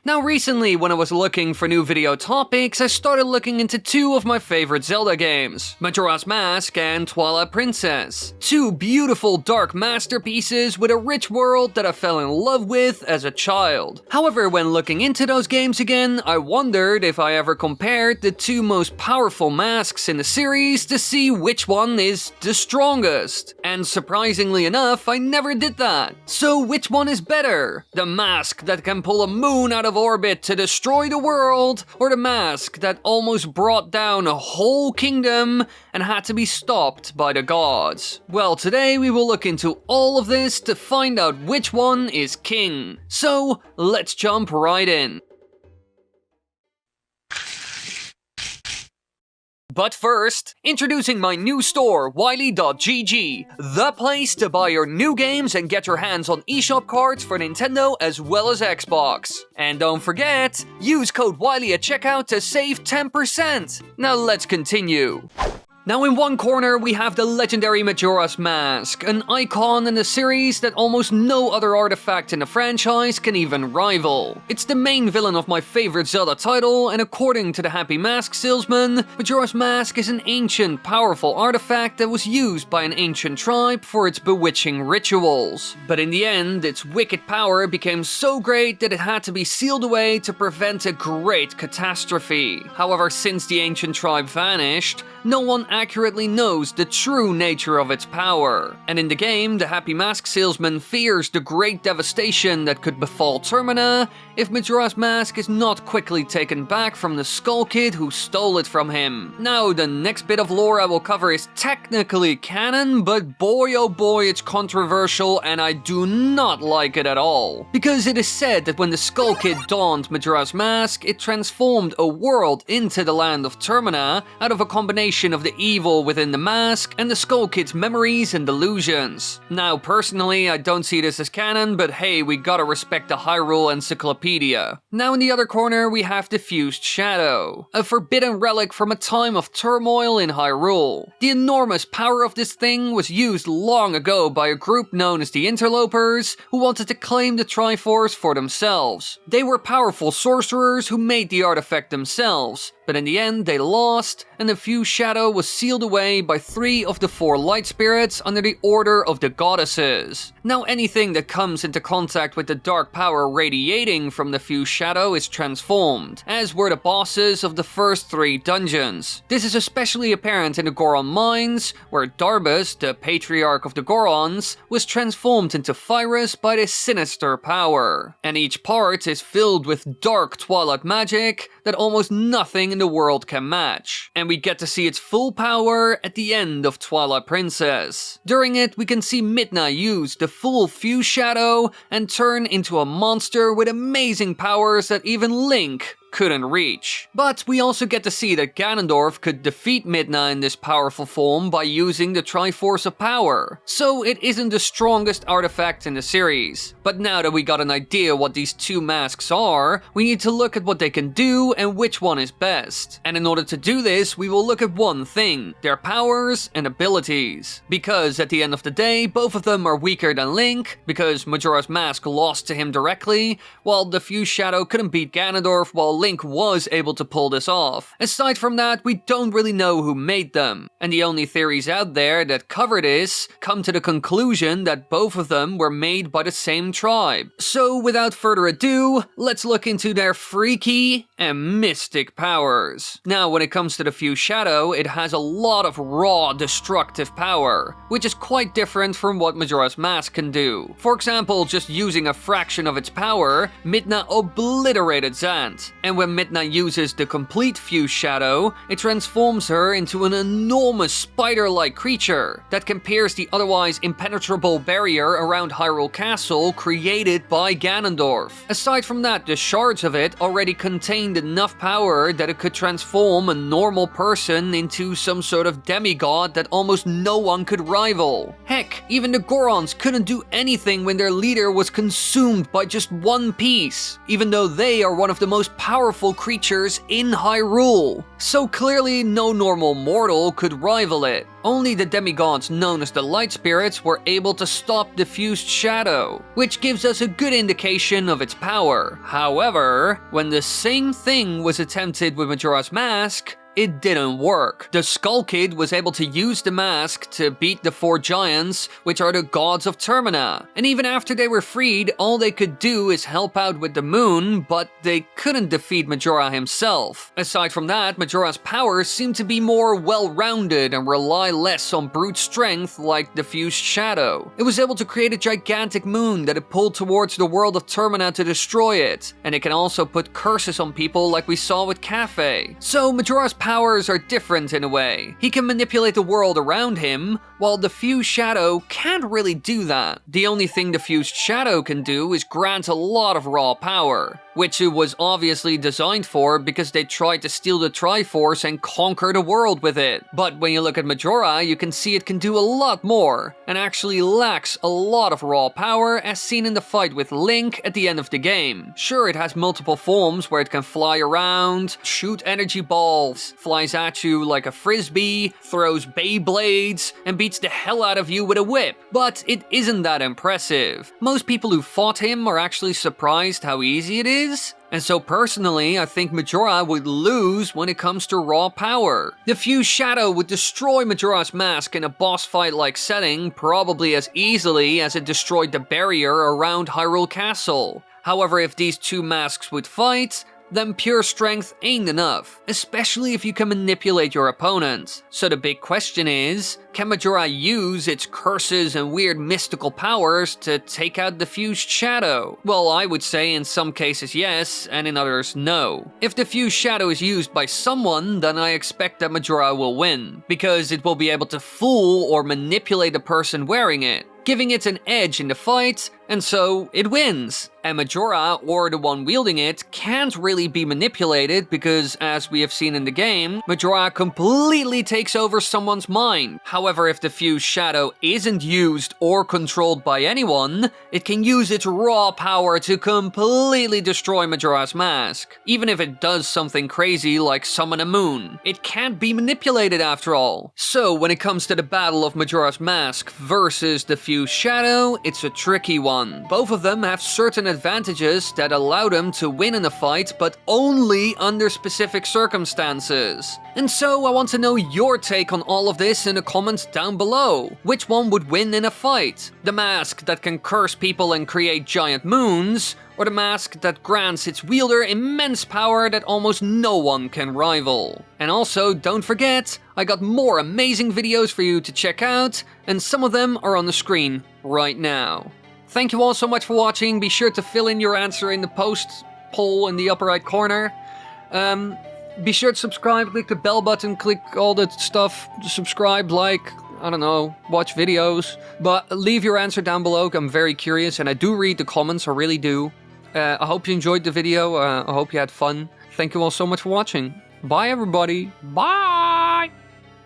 Now recently, when I was looking for new video topics, I started looking into two of my favorite Zelda games, Majora's Mask and Twilight Princess. Two beautiful dark masterpieces with a rich world that I fell in love with as a child. However, when looking into those games again, I wondered if I ever compared the two most powerful masks in the series to see which one is the strongest. And surprisingly enough, I never did that. So which one is better? The mask that can pull a moon out of orbit to destroy the world, or the mask that almost brought down a whole kingdom and had to be stopped by the gods? Well, today we will look into all of this to find out which one is king. So let's jump right in. But first, introducing my new store, Wily.gg, the place to buy your new games and get your hands on eShop cards for Nintendo as well as Xbox. And don't forget, use code Wily at checkout to save 10%. Now let's continue. Now in one corner we have the legendary Majora's Mask, an icon in the series that almost no other artifact in the franchise can even rival. It's the main villain of my favorite Zelda title, and according to the Happy Mask salesman, Majora's Mask is an ancient, powerful artifact that was used by an ancient tribe for its bewitching rituals. But in the end, its wicked power became so great that it had to be sealed away to prevent a great catastrophe. However, since the ancient tribe vanished, no one accurately knows the true nature of its power. And in the game, the Happy Mask salesman fears the great devastation that could befall Termina if Majora's Mask is not quickly taken back from the Skull Kid who stole it from him. Now, the next bit of lore I will cover is technically canon, but boy oh boy it's controversial and I do not like it at all. Because it is said that when the Skull Kid donned Majora's Mask, it transformed a world into the land of Termina out of a combination of the evil within the mask and the Skull Kid's memories and delusions. Now, personally, I don't see this as canon, but hey, we gotta respect the Hyrule Encyclopedia. Now in the other corner, we have the Fused Shadow, a forbidden relic from a time of turmoil in Hyrule. The enormous power of this thing was used long ago by a group known as the Interlopers, who wanted to claim the Triforce for themselves. They were powerful sorcerers who made the artifact themselves, but in the end they lost, and the Fused Shadow was sealed away by 3 of the 4 light spirits under the Order of the Goddesses. Now anything that comes into contact with the dark power radiating from the Fused Shadow is transformed, as were the bosses of the first 3 dungeons. This is especially apparent in the Goron Mines, where Darbus, the patriarch of the Gorons, was transformed into Phyrus by this sinister power. And each part is filled with dark twilight magic that almost nothing in the world can match. And we get to see its full power at the end of Twilight Princess. During it, we can see Midna use the full Fused Shadow and turn into a monster with amazing powers that even Link couldn't reach. But we also get to see that Ganondorf could defeat Midna in this powerful form by using the Triforce of Power, so it isn't the strongest artifact in the series. But now that we got an idea what these two masks are, we need to look at what they can do and which one is best. And in order to do this, we will look at one thing: their powers and abilities. Because at the end of the day, both of them are weaker than Link, because Majora's Mask lost to him directly, while the Fused Shadow couldn't beat Ganondorf, while Link was able to pull this off. Aside from that, we don't really know who made them, and the only theories out there that cover this come to the conclusion that both of them were made by the same tribe. So without further ado, let's look into their freaky and mystic powers. Now when it comes to the Fused Shadow, it has a lot of raw destructive power, which is quite different from what Majora's Mask can do. For example, just using a fraction of its power, Midna obliterated Zant. And when Midna uses the complete Fused Shadow, it transforms her into an enormous spider-like creature that can pierce the otherwise impenetrable barrier around Hyrule Castle created by Ganondorf. Aside from that, the shards of it already contained enough power that it could transform a normal person into some sort of demigod that almost no one could rival. Heck, even the Gorons couldn't do anything when their leader was consumed by just one piece, even though they are one of the most powerful powerful creatures in Hyrule, so clearly no normal mortal could rival it. Only the demigods known as the Light Spirits were able to stop diffused shadow, which gives us a good indication of its power. However, when the same thing was attempted with Majora's Mask, it didn't work. The Skull Kid was able to use the mask to beat the 4 giants, which are the gods of Termina. And even after they were freed, all they could do is help out with the moon, but they couldn't defeat Majora himself. Aside from that, Majora's powers seem to be more well-rounded and rely less on brute strength like diffused shadow. It was able to create a gigantic moon that it pulled towards the world of Termina to destroy it, and it can also put curses on people like we saw with Cafe. So Majora's powers are different in a way. He can manipulate the world around him, while diffused shadow can't really do that. The only thing diffused shadow can do is grant a lot of raw power, which it was obviously designed for because they tried to steal the triforce and conquer the world with it. But when you look at Majora, you can see it can do a lot more, and actually lacks a lot of raw power as seen in the fight with Link at the end of the game. Sure, it has multiple forms where it can fly around, shoot energy balls, flies at you like a frisbee, throws Beyblades, and beats the hell out of you with a whip. But it isn't that impressive. Most people who fought him are actually surprised how easy it is. And so personally, I think Majora would lose when it comes to raw power. Diffused Shadow would destroy Majora's Mask in a boss fight-like setting probably as easily as it destroyed the barrier around Hyrule Castle. However, if these two masks would fight, then pure strength ain't enough, especially if you can manipulate your opponent. So the big question is, can Majora use its curses and weird mystical powers to take out Diffused Shadow? Well, I would say in some cases yes, and in others no. If Diffused Shadow is used by someone, then I expect that Majora will win, because it will be able to fool or manipulate the person wearing it, giving it an edge in the fight, and so it wins. And Majora, or the one wielding it, can't really be manipulated because, as we have seen in the game, Majora completely takes over someone's mind. However, if Diffused Shadow isn't used or controlled by anyone, it can use its raw power to completely destroy Majora's Mask. Even if it does something crazy like summon a moon, it can't be manipulated after all. So when it comes to the battle of Majora's Mask versus Diffused Shadow, it's a tricky one. Both of them have certain advantages that allow them to win in a fight, but only under specific circumstances. And so I want to know your take on all of this in the comments down below. Which one would win in a fight? The mask that can curse people and create giant moons, or the mask that grants its wielder immense power that almost no one can rival? And also, don't forget, I got more amazing videos for you to check out, and some of them are on the screen right now. Thank you all so much for watching. Be sure to fill in your answer in the post poll in the upper right corner. Be sure to subscribe, click the bell button, click all that stuff, subscribe, like, I don't know, watch videos. But leave your answer down below, I'm very curious, and I do read the comments, I really do. I hope you enjoyed the video, I hope you had fun. Thank you all so much for watching. Bye everybody, bye!